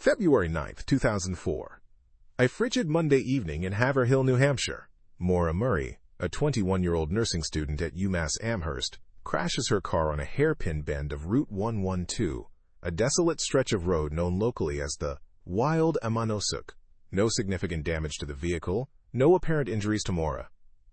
February 9th, 2004. A frigid Monday evening in Haverhill, New Hampshire. Maura Murray, a 21-year-old nursing student at UMass Amherst, crashes her car on a hairpin bend of Route 112, a desolate stretch of road known locally as the Wild Amanosuk. No significant damage to the vehicle, no apparent injuries to Maura.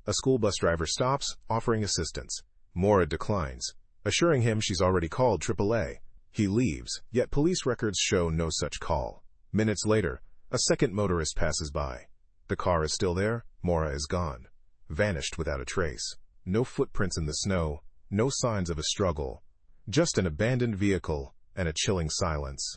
A school bus driver stops, offering assistance. Maura declines, assuring him she's already called AAA. He leaves, yet police records show no such call. Minutes later, a second motorist passes by. The car is still there, Maura is gone. Vanished without a trace. No footprints in the snow, no signs of a struggle. Just an abandoned vehicle and a chilling silence.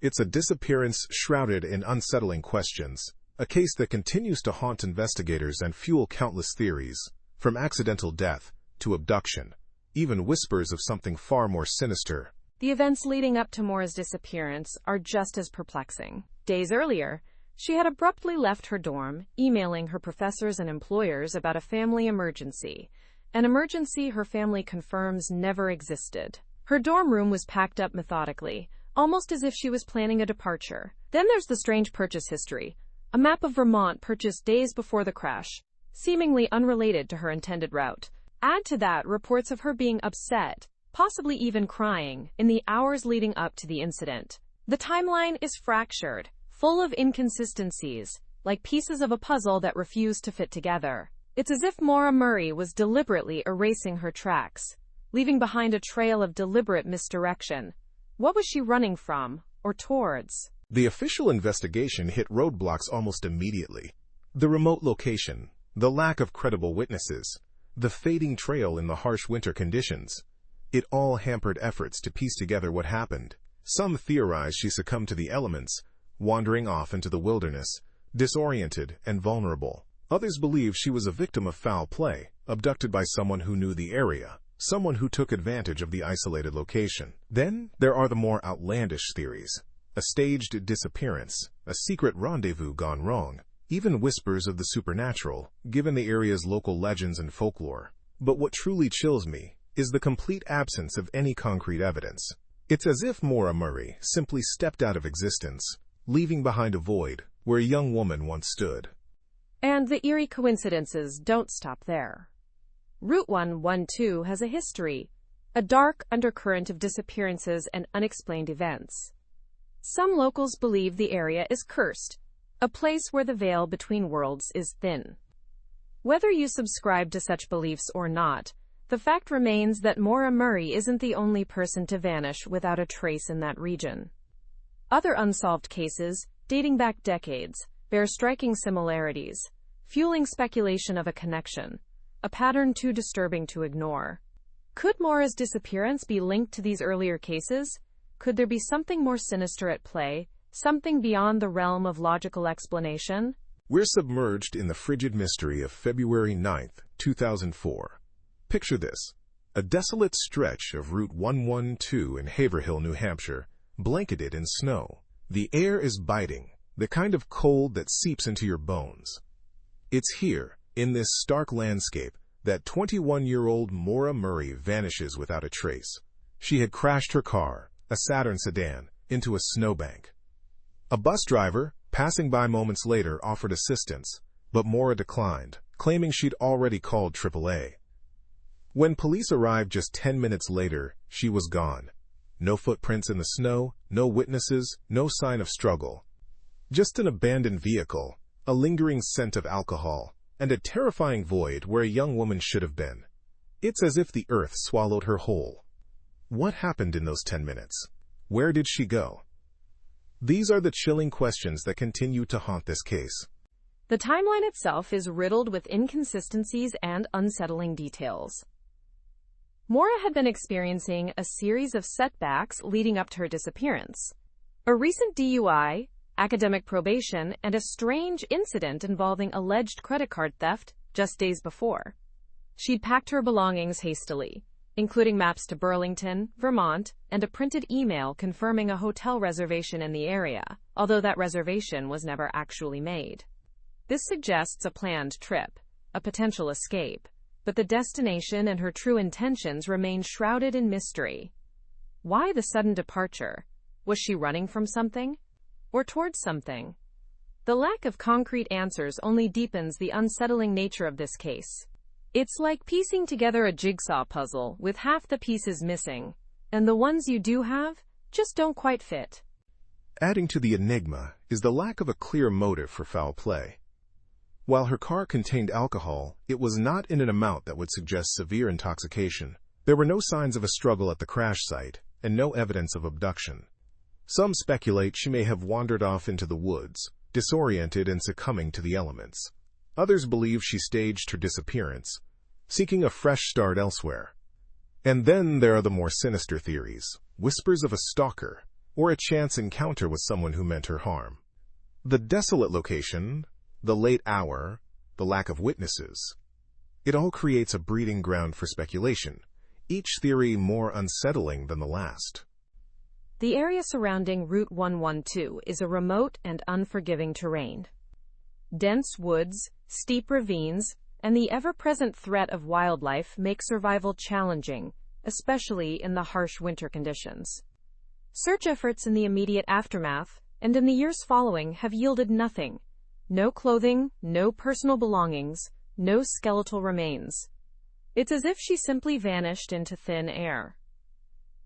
It's a disappearance shrouded in unsettling questions, a case that continues to haunt investigators and fuel countless theories, from accidental death to abduction, even whispers of something far more sinister. The events leading up to Maura's disappearance are just as perplexing. Days earlier, she had abruptly left her dorm, emailing her professors and employers about a family emergency, an emergency her family confirms never existed. Her dorm room was packed up methodically, almost as if she was planning a departure. Then there's the strange purchase history, a map of Vermont purchased days before the crash, seemingly unrelated to her intended route. Add to that reports of her being upset, possibly even crying, in the hours leading up to the incident. The timeline is fractured, full of inconsistencies, like pieces of a puzzle that refuse to fit together. It's as if Maura Murray was deliberately erasing her tracks, leaving behind a trail of deliberate misdirection. What was she running from, or towards? The official investigation hit roadblocks almost immediately. The remote location, the lack of credible witnesses, the fading trail in the harsh winter conditions. It all hampered efforts to piece together what happened. Some theorize she succumbed to the elements, wandering off into the wilderness, disoriented and vulnerable. Others believe she was a victim of foul play, abducted by someone who knew the area, someone who took advantage of the isolated location. Then there are the more outlandish theories. A staged disappearance, a secret rendezvous gone wrong, even whispers of the supernatural, given the area's local legends and folklore. But what truly chills me is the complete absence of any concrete evidence. It's as if Maura Murray simply stepped out of existence, leaving behind a void where a young woman once stood. And the eerie coincidences don't stop there. Route 112 has a history, a dark undercurrent of disappearances and unexplained events. Some locals believe the area is cursed, a place where the veil between worlds is thin. Whether you subscribe to such beliefs or not, the fact remains that Maura Murray isn't the only person to vanish without a trace in that region. Other unsolved cases, dating back decades, bear striking similarities, fueling speculation of a connection, a pattern too disturbing to ignore. Could Maura's disappearance be linked to these earlier cases? Could there be something more sinister at play, something beyond the realm of logical explanation? We're submerged in the frigid mystery of February 9th, 2004. Picture this: a desolate stretch of Route 112 in Haverhill, New Hampshire, blanketed in snow. The air is biting, the kind of cold that seeps into your bones. It's here, in this stark landscape, that 21-year-old Maura Murray vanishes without a trace. She had crashed her car, a Saturn sedan, into a snowbank. A bus driver, passing by moments later, offered assistance, but Maura declined, claiming she'd already called AAA. When police arrived just 10 minutes later, she was gone. No footprints in the snow, no witnesses, no sign of struggle. Just an abandoned vehicle, a lingering scent of alcohol, and a terrifying void where a young woman should have been. It's as if the earth swallowed her whole. What happened in those 10 minutes? Where did she go? These are the chilling questions that continue to haunt this case. The timeline itself is riddled with inconsistencies and unsettling details. Maura had been experiencing a series of setbacks leading up to her disappearance. A recent DUI, academic probation, and a strange incident involving alleged credit card theft just days before. She'd packed her belongings hastily, including maps to Burlington, Vermont, and a printed email confirming a hotel reservation in the area, although that reservation was never actually made. This suggests a planned trip, a potential escape, but the destination and her true intentions remain shrouded in mystery. Why the sudden departure? Was she running from something? or towards something? The lack of concrete answers only deepens the unsettling nature of this case. It's like piecing together a jigsaw puzzle with half the pieces missing, and the ones you do have just don't quite fit. Adding to the enigma is the lack of a clear motive for foul play. While her car contained alcohol, it was not in an amount that would suggest severe intoxication. There were no signs of a struggle at the crash site, and no evidence of abduction. Some speculate she may have wandered off into the woods, disoriented and succumbing to the elements. Others believe she staged her disappearance, seeking a fresh start elsewhere. And then there are the more sinister theories, whispers of a stalker, or a chance encounter with someone who meant her harm. The desolate location, the late hour, the lack of witnesses, it all creates a breeding ground for speculation, each theory more unsettling than the last. The area surrounding Route 112 is a remote and unforgiving terrain. Dense woods, steep ravines, and the ever-present threat of wildlife make survival challenging, especially in the harsh winter conditions. Search efforts in the immediate aftermath, and in the years following, have yielded nothing. No clothing, no personal belongings, no skeletal remains. It's as if she simply vanished into thin air.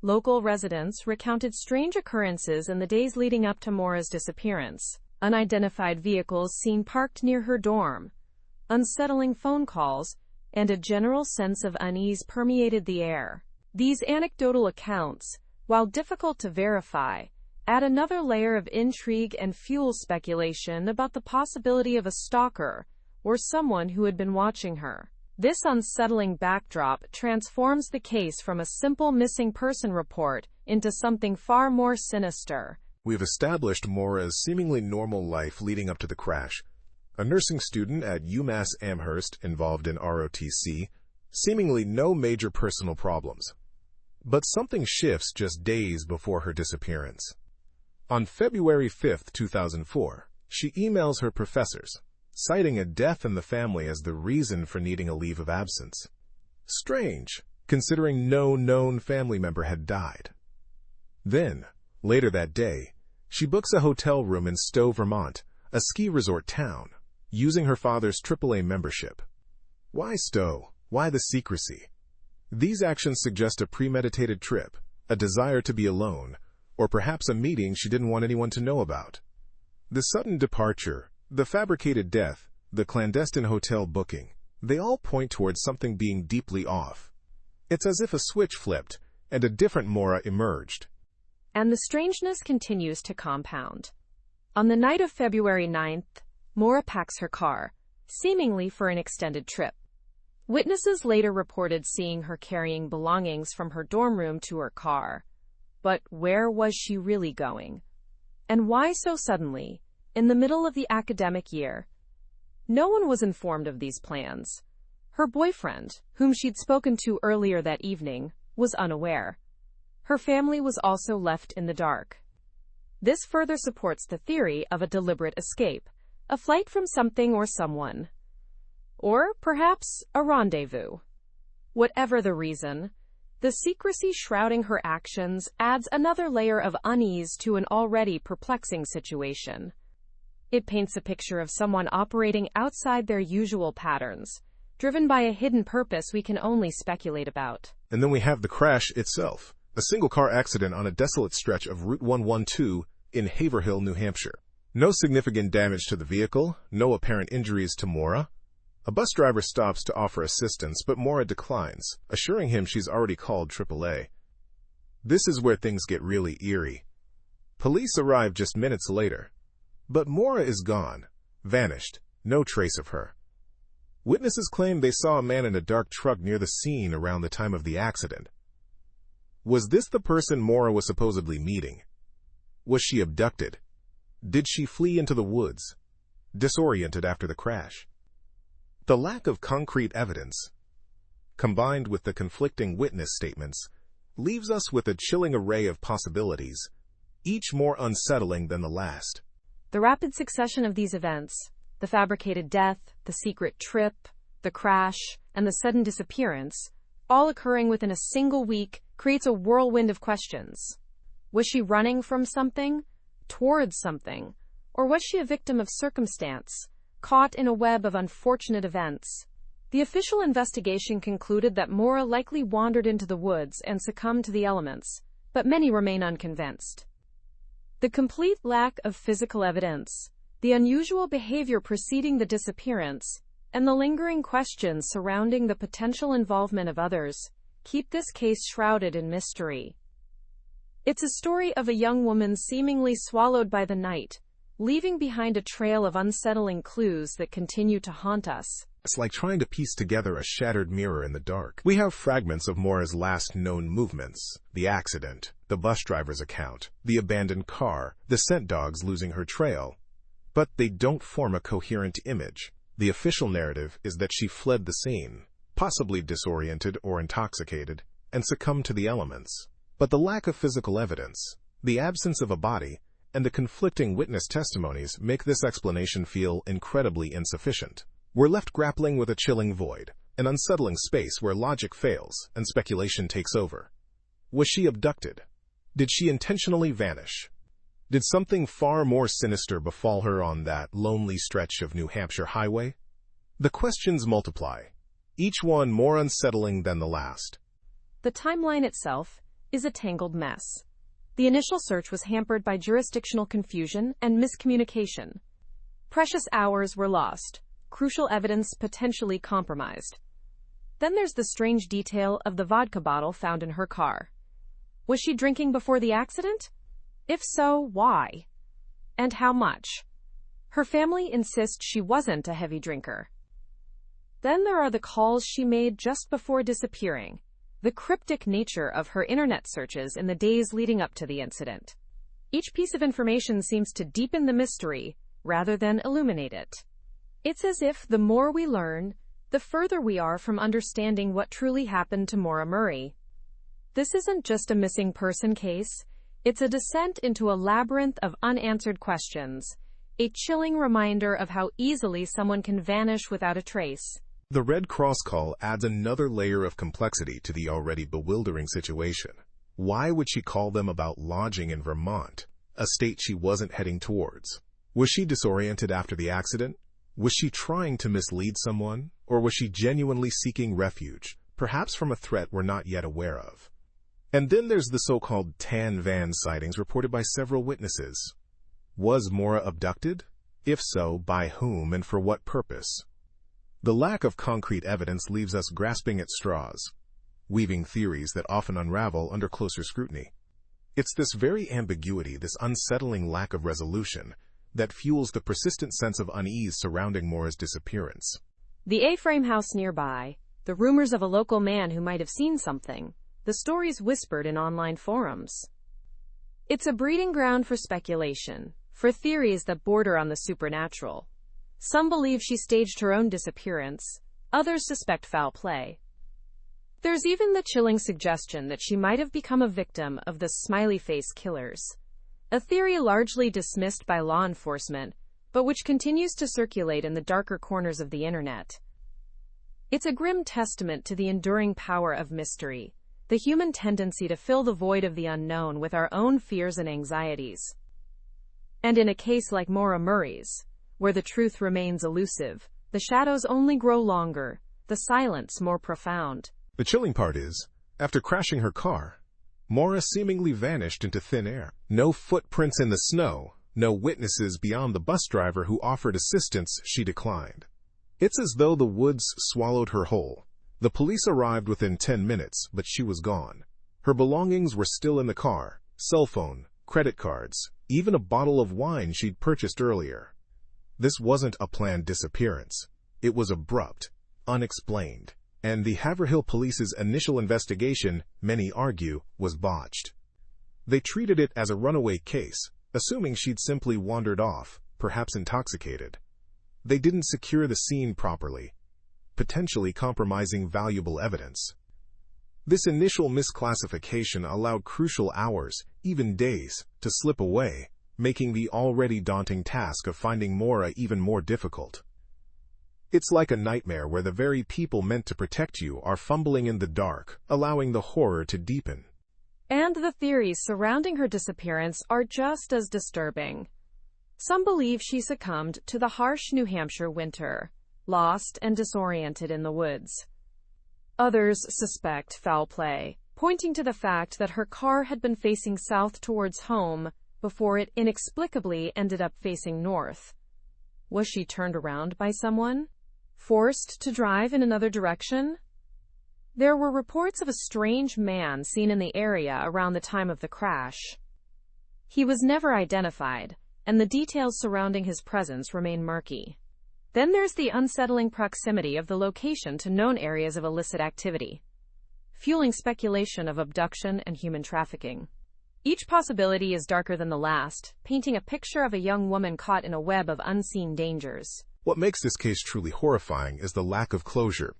Local residents recounted strange occurrences in the days leading up to Maura's disappearance. Unidentified vehicles seen parked near her dorm, unsettling phone calls, and a general sense of unease permeated the air. These anecdotal accounts, while difficult to verify, add another layer of intrigue and fuel speculation about the possibility of a stalker or someone who had been watching her. This unsettling backdrop transforms the case from a simple missing person report into something far more sinister. We've established Maura's seemingly normal life leading up to the crash. A nursing student at UMass Amherst involved in ROTC, seemingly no major personal problems. But something shifts just days before her disappearance. On February 5, 2004, she emails her professors, citing a death in the family as the reason for needing a leave of absence. Strange, considering no known family member had died. Then, later that day, she books a hotel room in Stowe, Vermont, a ski resort town, using her father's AAA membership. Why Stowe? Why the secrecy? These actions suggest a premeditated trip, a desire to be alone, or perhaps a meeting she didn't want anyone to know about. The sudden departure, the fabricated death, the clandestine hotel booking, they all point towards something being deeply off. It's as if a switch flipped, and a different Maura emerged. And the strangeness continues to compound. On the night of February 9th, Maura packs her car, seemingly for an extended trip. Witnesses later reported seeing her carrying belongings from her dorm room to her car. But where was she really going? And why so suddenly, in the middle of the academic year? No one was informed of these plans. Her boyfriend, whom she'd spoken to earlier that evening, was unaware. Her family was also left in the dark. This further supports the theory of a deliberate escape, a flight from something or someone. Or perhaps a rendezvous. Whatever the reason, the secrecy shrouding her actions adds another layer of unease to an already perplexing situation. It paints a picture of someone operating outside their usual patterns, driven by a hidden purpose we can only speculate about. And then we have the crash itself, a single-car accident on a desolate stretch of Route 112 in Haverhill, New Hampshire. No significant damage to the vehicle, no apparent injuries to Maura. A bus driver stops to offer assistance, but Maura declines, assuring him she's already called AAA. This is where things get really eerie. Police arrive just minutes later, but Maura is gone, vanished, no trace of her. Witnesses claim they saw a man in a dark truck near the scene around the time of the accident. Was this the person Maura was supposedly meeting? Was she abducted? Did she flee into the woods, disoriented after the crash? The lack of concrete evidence, combined with the conflicting witness statements, leaves us with a chilling array of possibilities, each more unsettling than the last. The rapid succession of these events, the fabricated death, the secret trip, the crash, and the sudden disappearance, all occurring within a single week, creates a whirlwind of questions. Was she running from something? towards something? Or was she a victim of circumstance, caught in a web of unfortunate events? The official investigation concluded that Maura likely wandered into the woods and succumbed to the elements, but many remain unconvinced. The complete lack of physical evidence, the unusual behavior preceding the disappearance, and the lingering questions surrounding the potential involvement of others keep this case shrouded in mystery. It's a story of a young woman seemingly swallowed by the night, leaving behind a trail of unsettling clues that continue to haunt us. It's like trying to piece together a shattered mirror in the dark. We have fragments of Maura's last known movements: the accident, the bus driver's account, the abandoned car, the scent dogs losing her trail. But they don't form a coherent image. The official narrative is that she fled the scene, possibly disoriented or intoxicated, and succumbed to the elements. But the lack of physical evidence, the absence of a body, and the conflicting witness testimonies make this explanation feel incredibly insufficient. We're left grappling with a chilling void, an unsettling space where logic fails and speculation takes over. Was she abducted? Did she intentionally vanish? Did something far more sinister befall her on that lonely stretch of New Hampshire highway? The questions multiply, each one more unsettling than the last. The timeline itself is a tangled mess. The initial search was hampered by jurisdictional confusion and miscommunication. Precious hours were lost, crucial evidence potentially compromised. Then there's the strange detail of the vodka bottle found in her car. Was she drinking before the accident? If so, why? And how much? Her family insists she wasn't a heavy drinker. Then there are the calls she made just before disappearing, the cryptic nature of her internet searches in the days leading up to the incident. Each piece of information seems to deepen the mystery rather than illuminate it. It's as if the more we learn, the further we are from understanding what truly happened to Maura Murray. This isn't just a missing person case, it's a descent into a labyrinth of unanswered questions, a chilling reminder of how easily someone can vanish without a trace. The Red Cross call adds another layer of complexity to the already bewildering situation. Why would she call them about lodging in Vermont, a state she wasn't heading towards? Was she disoriented after the accident? Was she trying to mislead someone, or was she genuinely seeking refuge, perhaps from a threat we're not yet aware of? And then there's the so-called tan van sightings reported by several witnesses. Was Maura abducted? If so, by whom and for what purpose? The lack of concrete evidence leaves us grasping at straws, weaving theories that often unravel under closer scrutiny. It's this very ambiguity, this unsettling lack of resolution, that fuels the persistent sense of unease surrounding Maura's disappearance. The A-frame house nearby, the rumors of a local man who might have seen something, the stories whispered in online forums. It's a breeding ground for speculation, for theories that border on the supernatural. Some believe she staged her own disappearance, others suspect foul play. There's even the chilling suggestion that she might have become a victim of the smiley face killers, a theory largely dismissed by law enforcement, but which continues to circulate in the darker corners of the internet. It's a grim testament to the enduring power of mystery, the human tendency to fill the void of the unknown with our own fears and anxieties. And in a case like Maura Murray's, where the truth remains elusive, the shadows only grow longer, the silence more profound. The chilling part is, after crashing her car, Maura seemingly vanished into thin air. No footprints in the snow, no witnesses beyond the bus driver who offered assistance she declined. It's as though the woods swallowed her whole. The police arrived within 10 minutes, but she was gone. Her belongings were still in the car: cell phone, credit cards, even a bottle of wine she'd purchased earlier. This wasn't a planned disappearance. It was abrupt, unexplained. And the Haverhill police's initial investigation, many argue, was botched. They treated it as a runaway case, assuming she'd simply wandered off, perhaps intoxicated. They didn't secure the scene properly, potentially compromising valuable evidence. This initial misclassification allowed crucial hours, even days, to slip away, making the already daunting task of finding Maura even more difficult. It's like a nightmare where the very people meant to protect you are fumbling in the dark, allowing the horror to deepen. And the theories surrounding her disappearance are just as disturbing. Some believe she succumbed to the harsh New Hampshire winter, lost and disoriented in the woods. Others suspect foul play, pointing to the fact that her car had been facing south towards home before it inexplicably ended up facing north. Was she turned around by someone? Forced to drive in another direction? There were reports of a strange man seen in the area around the time of the crash. He was never identified, and the details surrounding his presence remain murky. Then there's the unsettling proximity of the location to known areas of illicit activity, fueling speculation of abduction and human trafficking. Each possibility is darker than the last, painting a picture of a young woman caught in a web of unseen dangers. What makes this case truly horrifying is the lack of closure.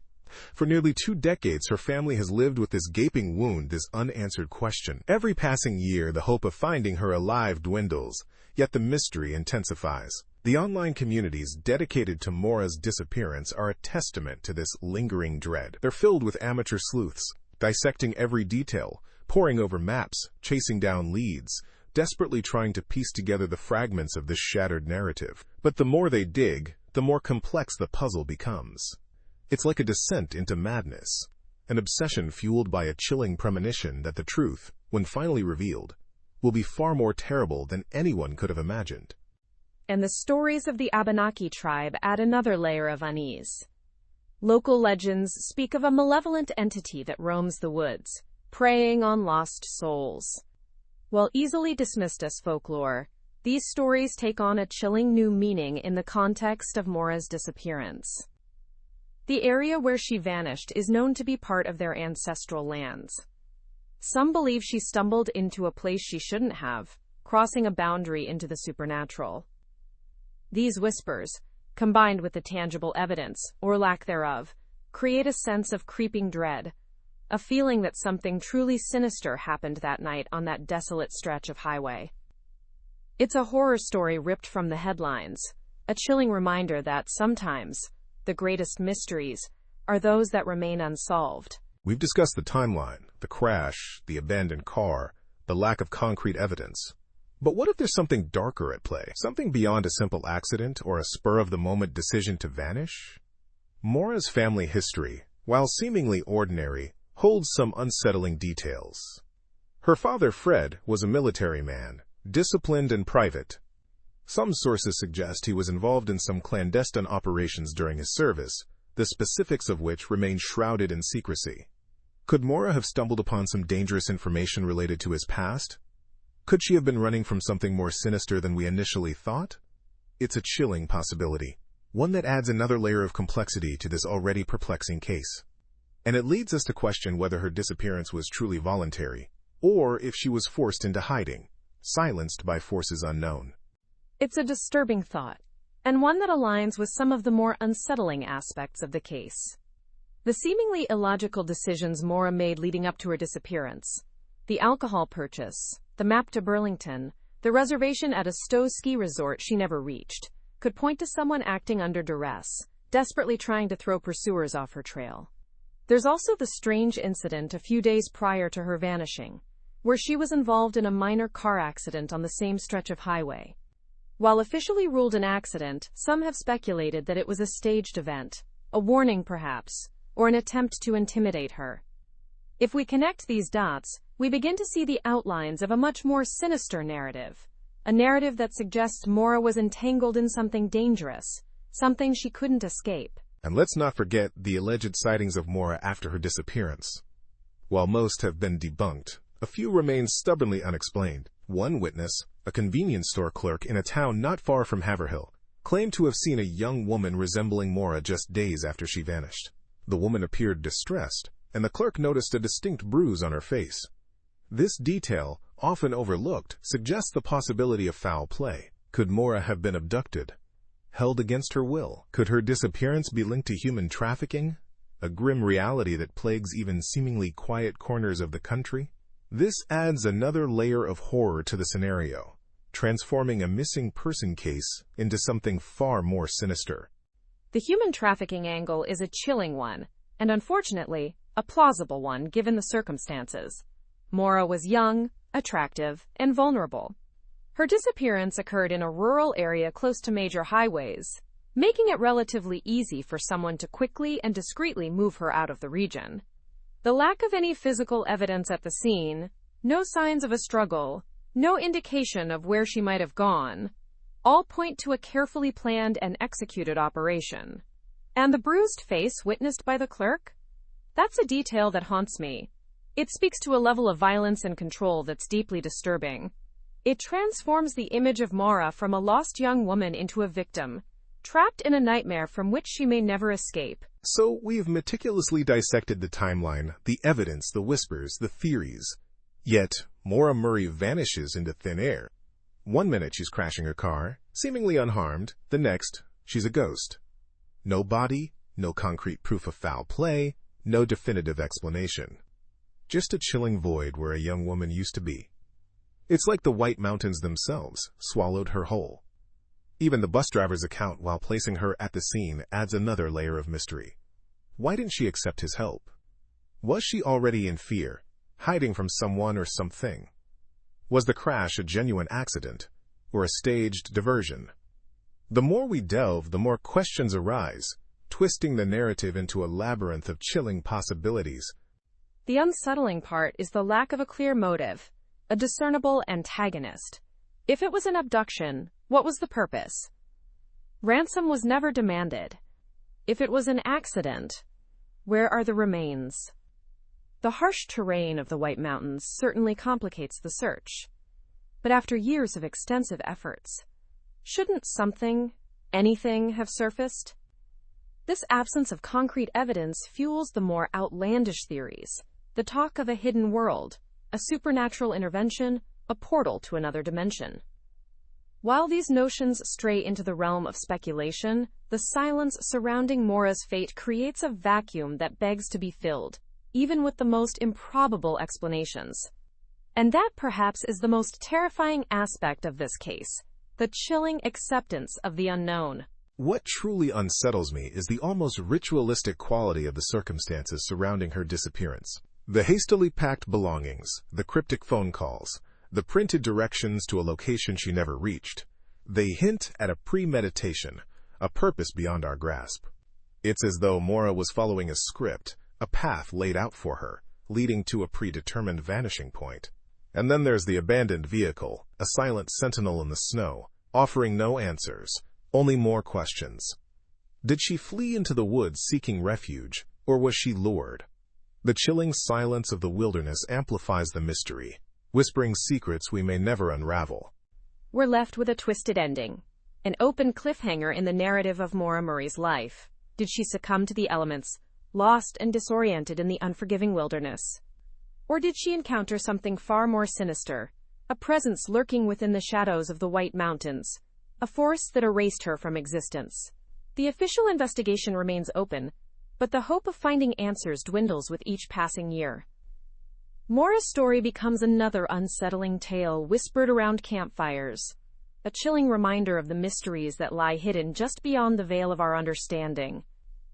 For nearly 2 decades, her family has lived with this gaping wound, this unanswered question. Every passing year, the hope of finding her alive dwindles, yet the mystery intensifies. The online communities dedicated to Maura's disappearance are a testament to this lingering dread. They're filled with amateur sleuths, dissecting every detail, poring over maps, chasing down leads, desperately trying to piece together the fragments of this shattered narrative. But the more they dig, the more complex the puzzle becomes. It's like a descent into madness, an obsession fueled by a chilling premonition that the truth, when finally revealed, will be far more terrible than anyone could have imagined. And the stories of the Abenaki tribe add another layer of unease. Local legends speak of a malevolent entity that roams the woods, preying on lost souls. While easily dismissed as folklore, these stories take on a chilling new meaning in the context of Maura's disappearance. The area where she vanished is known to be part of their ancestral lands. Some believe she stumbled into a place she shouldn't have, crossing a boundary into the supernatural. These whispers, combined with the tangible evidence, or lack thereof, create a sense of creeping dread, a feeling that something truly sinister happened that night on that desolate stretch of highway. It's a horror story ripped from the headlines, a chilling reminder that sometimes the greatest mysteries are those that remain unsolved. We've discussed the timeline, the crash, the abandoned car, the lack of concrete evidence. But what if there's something darker at play? Something beyond a simple accident or a spur-of-the-moment decision to vanish? Maura's family history, while seemingly ordinary, holds some unsettling details. Her father, Fred, was a military man, disciplined and private. Some sources suggest he was involved in some clandestine operations during his service, the specifics of which remain shrouded in secrecy. Could Maura have stumbled upon some dangerous information related to his past? Could she have been running from something more sinister than we initially thought? It's a chilling possibility, one that adds another layer of complexity to this already perplexing case. And it leads us to question whether her disappearance was truly voluntary, or if she was forced into hiding, silenced by forces unknown. It's a disturbing thought, and one that aligns with some of the more unsettling aspects of the case. The seemingly illogical decisions Maura made leading up to her disappearance, the alcohol purchase, the map to Burlington, the reservation at a Stowe ski resort she never reached, could point to someone acting under duress, desperately trying to throw pursuers off her trail. There's also the strange incident a few days prior to her vanishing, where she was involved in a minor car accident on the same stretch of highway. While officially ruled an accident, some have speculated that it was a staged event, a warning perhaps, or an attempt to intimidate her. If we connect these dots, we begin to see the outlines of a much more sinister narrative, a narrative that suggests Maura was entangled in something dangerous, something she couldn't escape. And let's not forget the alleged sightings of Maura after her disappearance. While most have been debunked, a few remain stubbornly unexplained. One witness, a convenience store clerk in a town not far from Haverhill, claimed to have seen a young woman resembling Maura just days after she vanished. The woman appeared distressed, and the clerk noticed a distinct bruise on her face. This detail, often overlooked, suggests the possibility of foul play. Could Maura have been abducted, held against her will? Could her disappearance be linked to human trafficking, a grim reality that plagues even seemingly quiet corners of the country? This adds another layer of horror to the scenario, transforming a missing person case into something far more sinister. The human trafficking angle is a chilling one, and unfortunately, a plausible one given the circumstances. Maura was young, attractive, and vulnerable. Her disappearance occurred in a rural area close to major highways, making it relatively easy for someone to quickly and discreetly move her out of the region. The lack of any physical evidence at the scene, no signs of a struggle, no indication of where she might have gone, all point to a carefully planned and executed operation. And the bruised face witnessed by the clerk? That's a detail that haunts me. It speaks to a level of violence and control that's deeply disturbing. It transforms the image of Maura from a lost young woman into a victim, trapped in a nightmare from which she may never escape. So we've meticulously dissected the timeline, the evidence, the whispers, the theories. Yet, Maura Murray vanishes into thin air. One minute she's crashing her car, seemingly unharmed. The next, she's a ghost. No body, no concrete proof of foul play, no definitive explanation. Just a chilling void where a young woman used to be. It's like the White Mountains themselves swallowed her whole. Even the bus driver's account while placing her at the scene adds another layer of mystery. Why didn't she accept his help? Was she already in fear, hiding from someone or something? Was the crash a genuine accident, or a staged diversion? The more we delve, the more questions arise, twisting the narrative into a labyrinth of chilling possibilities. The unsettling part is the lack of a clear motive, a discernible antagonist. If it was an abduction, what was the purpose? Ransom was never demanded. If it was an accident, where are the remains? The harsh terrain of the White Mountains certainly complicates the search. But after years of extensive efforts, shouldn't something, anything, have surfaced? This absence of concrete evidence fuels the more outlandish theories, the talk of a hidden world, a supernatural intervention, a portal to another dimension. While these notions stray into the realm of speculation, the silence surrounding Maura's fate creates a vacuum that begs to be filled, even with the most improbable explanations. And that perhaps is the most terrifying aspect of this case, the chilling acceptance of the unknown. What truly unsettles me is the almost ritualistic quality of the circumstances surrounding her disappearance. The hastily packed belongings, the cryptic phone calls, the printed directions to a location she never reached. They hint at a premeditation, a purpose beyond our grasp. It's as though Maura was following a script, a path laid out for her, leading to a predetermined vanishing point. And then there's the abandoned vehicle, a silent sentinel in the snow, offering no answers, only more questions. Did she flee into the woods seeking refuge, or was she lured? The chilling silence of the wilderness amplifies the mystery, whispering secrets we may never unravel. We're left with a twisted ending, an open cliffhanger in the narrative of Maura Murray's life. Did she succumb to the elements, lost and disoriented in the unforgiving wilderness? Or did she encounter something far more sinister, a presence lurking within the shadows of the White Mountains, a force that erased her from existence? The official investigation remains open, but the hope of finding answers dwindles with each passing year. Maura's story becomes another unsettling tale whispered around campfires, a chilling reminder of the mysteries that lie hidden just beyond the veil of our understanding.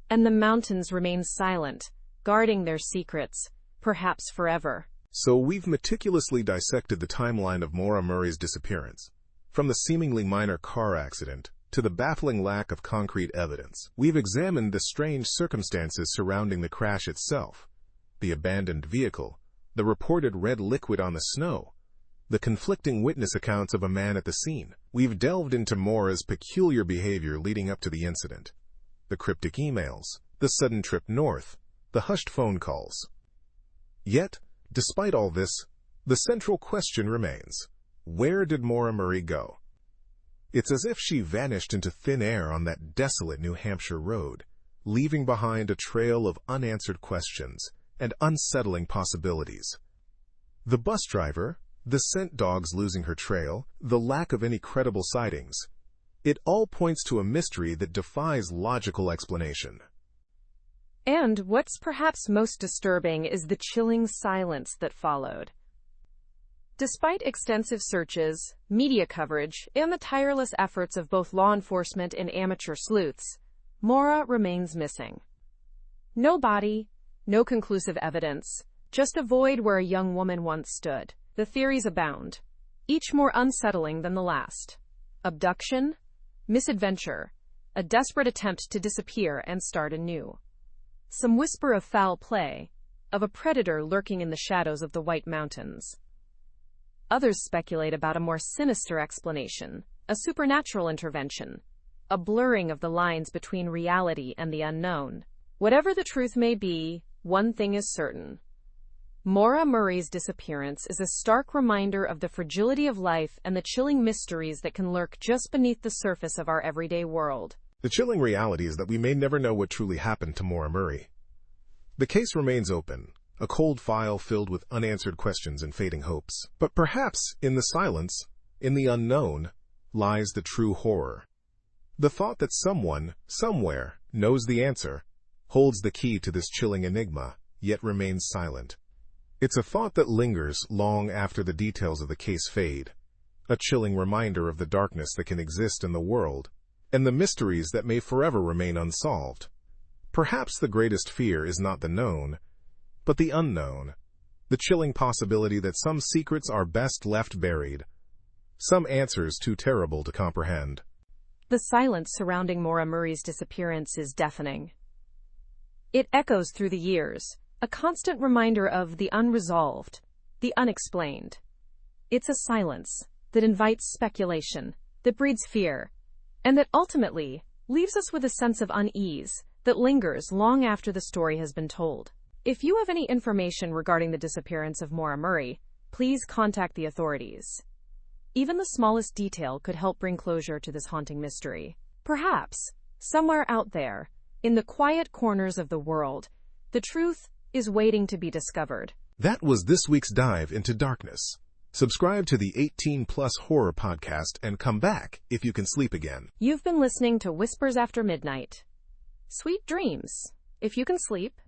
And the mountains remain silent, guarding their secrets, perhaps forever. So we've meticulously dissected the timeline of Maura Murray's disappearance. From the seemingly minor car accident to the baffling lack of concrete evidence, we've examined the strange circumstances surrounding the crash itself, the abandoned vehicle, the reported red liquid on the snow, the conflicting witness accounts of a man at the scene. We've delved into Maura's peculiar behavior leading up to the incident, the cryptic emails, the sudden trip north, the hushed phone calls. Yet, despite all this, the central question remains: where did Maura Murray go? It's as if she vanished into thin air on that desolate New Hampshire road, leaving behind a trail of unanswered questions and unsettling possibilities. The bus driver, the scent dogs losing her trail, the lack of any credible sightings, it all points to a mystery that defies logical explanation. And what's perhaps most disturbing is the chilling silence that followed. Despite extensive searches, media coverage, and the tireless efforts of both law enforcement and amateur sleuths, Maura remains missing. No body, no conclusive evidence, just a void where a young woman once stood. The theories abound, each more unsettling than the last. Abduction, misadventure, a desperate attempt to disappear and start anew. Some whisper of foul play, of a predator lurking in the shadows of the White Mountains. Others speculate about a more sinister explanation, a supernatural intervention, a blurring of the lines between reality and the unknown. Whatever the truth may be, one thing is certain. Maura Murray's disappearance is a stark reminder of the fragility of life and the chilling mysteries that can lurk just beneath the surface of our everyday world. The chilling reality is that we may never know what truly happened to Maura Murray. The case remains open, a cold file filled with unanswered questions and fading hopes. But perhaps, in the silence, in the unknown, lies the true horror. The thought that someone, somewhere, knows the answer, holds the key to this chilling enigma, yet remains silent. It's a thought that lingers long after the details of the case fade, a chilling reminder of the darkness that can exist in the world, and the mysteries that may forever remain unsolved. Perhaps the greatest fear is not the known, but the unknown, the chilling possibility that some secrets are best left buried, some answers too terrible to comprehend. The silence surrounding Maura Murray's disappearance is deafening. It echoes through the years, a constant reminder of the unresolved, the unexplained. It's a silence that invites speculation, that breeds fear, and that ultimately leaves us with a sense of unease that lingers long after the story has been told. If you have any information regarding the disappearance of Maura Murray, please contact the authorities. Even the smallest detail could help bring closure to this haunting mystery. Perhaps, somewhere out there, in the quiet corners of the world, the truth is waiting to be discovered. That was this week's dive into darkness. Subscribe to the 18+ Horror Podcast and come back if you can sleep again. You've been listening to Whispers After Midnight. Sweet dreams, if you can sleep.